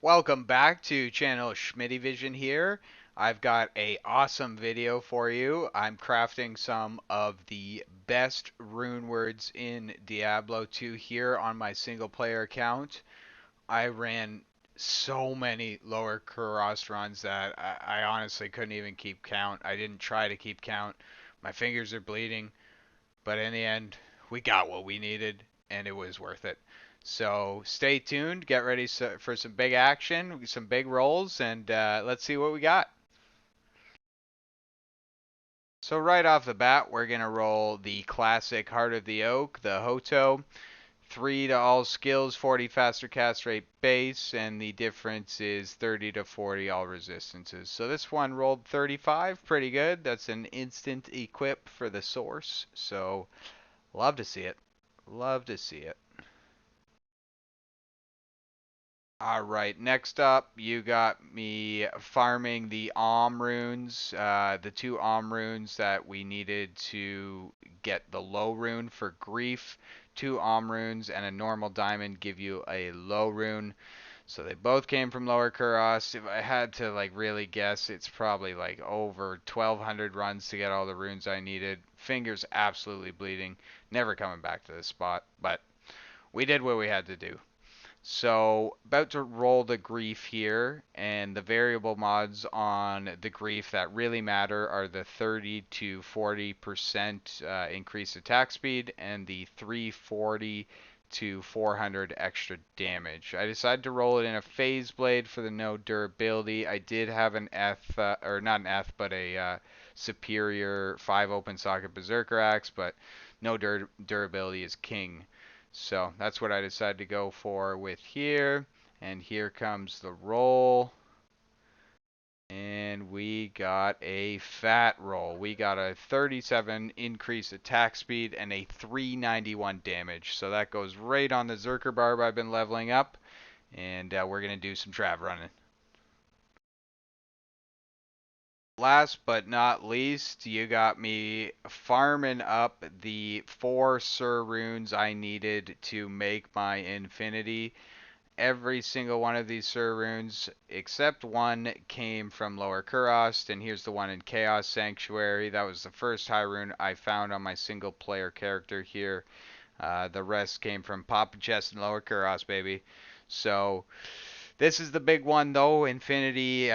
Welcome back to channel Schmitty Vision here. I've got a awesome video for you. I'm crafting some of the best rune words in Diablo 2 here on my single player account. I ran so many lower Kuros runs that I honestly couldn't even keep count. I didn't try to keep count. My fingers are bleeding, but in the end, we got what we needed, and it was worth it. So stay tuned, get ready for some big action, some big rolls, and let's see what we got. So right off the bat, we're going to roll the classic Heart of the Oak, the HOTO. 3 to all skills, 40 faster cast rate base, and the difference is 30 to 40 all resistances. So this one rolled 35, pretty good. That's an instant equip for the source. So love to see it. Love to see it. All right, next up, you got me farming the runes, the two runes that we needed to get the low rune for grief. Two runes and a normal diamond give you a low rune. So they both came from Lower Kuros. If I had to like really guess, it's probably like over 1200 runs to get all the runes I needed. Fingers absolutely bleeding. Never coming back to this spot, but we did what we had to do. So about to roll the grief here, and the variable mods on the grief that really matter are the 30 to 40% increased attack speed and the 340 to 400 extra damage. I decided to roll it in a phase blade for the no durability. I did have an or not an but a superior 5 open socket berserker axe, but no durability is king. So that's what I decided to go for with here. And here comes the roll. And we got a fat roll. We got a 37 increase attack speed and a 391 damage. So that goes right on the Zerker barb I've been leveling up. And we're going to do some trav running. Last but not least, you got me farming up the 4 Sir runes I needed to make my infinity. Every single one of these Sir runes, except one, came from Lower Kuros, and here's the one in Chaos Sanctuary. That was the first high rune I found on my single player character here. The rest came from Papa Chest and Lower Kuros, baby. So this is the big one though. Infinity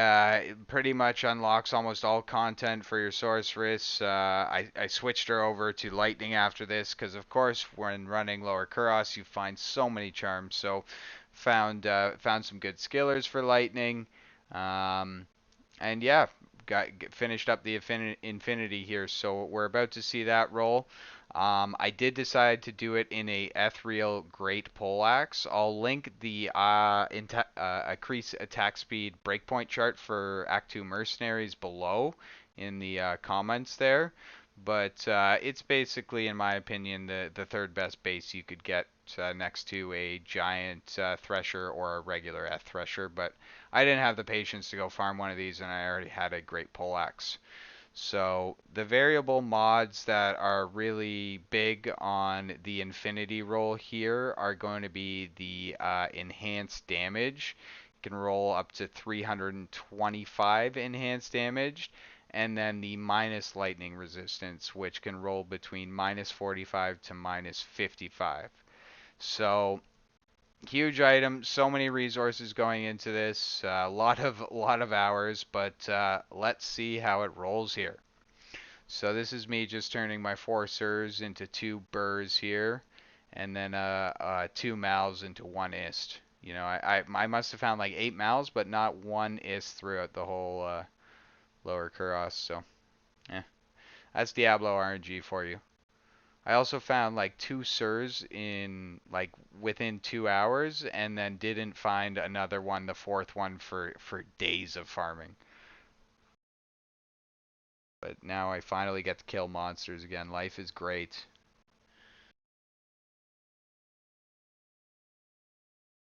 pretty much unlocks almost all content for your sorceress. I switched her over to lightning after this because of course when running Lower Kuros you find so many charms. So found some good skillers for lightning. And yeah, finished up the infinity here. So we're about to see that roll. I did decide to do it in a ethereal great poleaxe. I'll link the increase attack speed breakpoint chart for Act 2 Mercenaries below in the comments there. But it's basically, in my opinion, the third best base you could get next to a giant thresher or a regular thresher. But I didn't have the patience to go farm one of these, and I already had a great poleaxe. So the variable mods that are really big on the infinity roll here are going to be the enhanced damage. You can roll up to 325 enhanced damage, and then the minus lightning resistance, which can roll between minus 45 to minus 55. So huge item, so many resources going into this, a lot of hours, but let's see how it rolls here. So this is me just turning my 4 Sirs into 2 Burrs here, and then 2 Mals into 1 Ist. You know, I must have found like 8 Mals, but not 1 Ist throughout the whole Lower Kuros. So, yeah, that's Diablo RNG for you. I also found like 2 Sirs in like within 2 hours, and then didn't find another one, the fourth one, for days of farming. But now I finally get to kill monsters again. Life is great.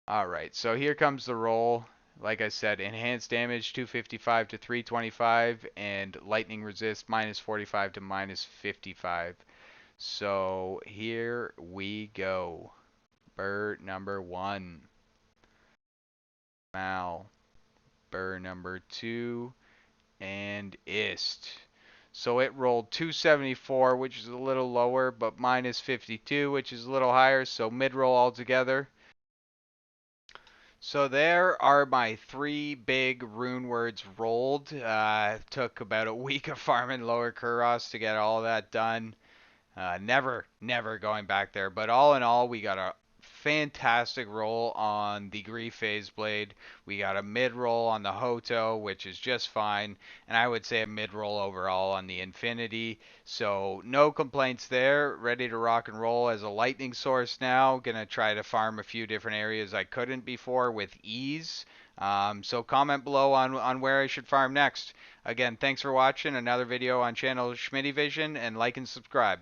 Alright, so here comes the roll. Like I said, enhanced damage 255 to 325, and lightning resist minus 45 to minus 55. So here we go. Bird number 1. Mal, Burr number 2, and Ist. So it rolled 274, which is a little lower, but minus 52, which is a little higher, so mid-roll altogether. So there are my 3 big rune words rolled. Took about a week of farming Lower Kuros to get all that done. Never going back there. But all in all, we got a fantastic roll on the Grief Phase Blade. We got a mid roll on the HOTO, which is just fine. And I would say a mid roll overall on the Infinity. So no complaints there. Ready to rock and roll as a lightning source now. Gonna try to farm a few different areas I couldn't before with ease. So comment below on where I should farm next. Again, thanks for watching another video on channel Schmitty Vision, and like and subscribe.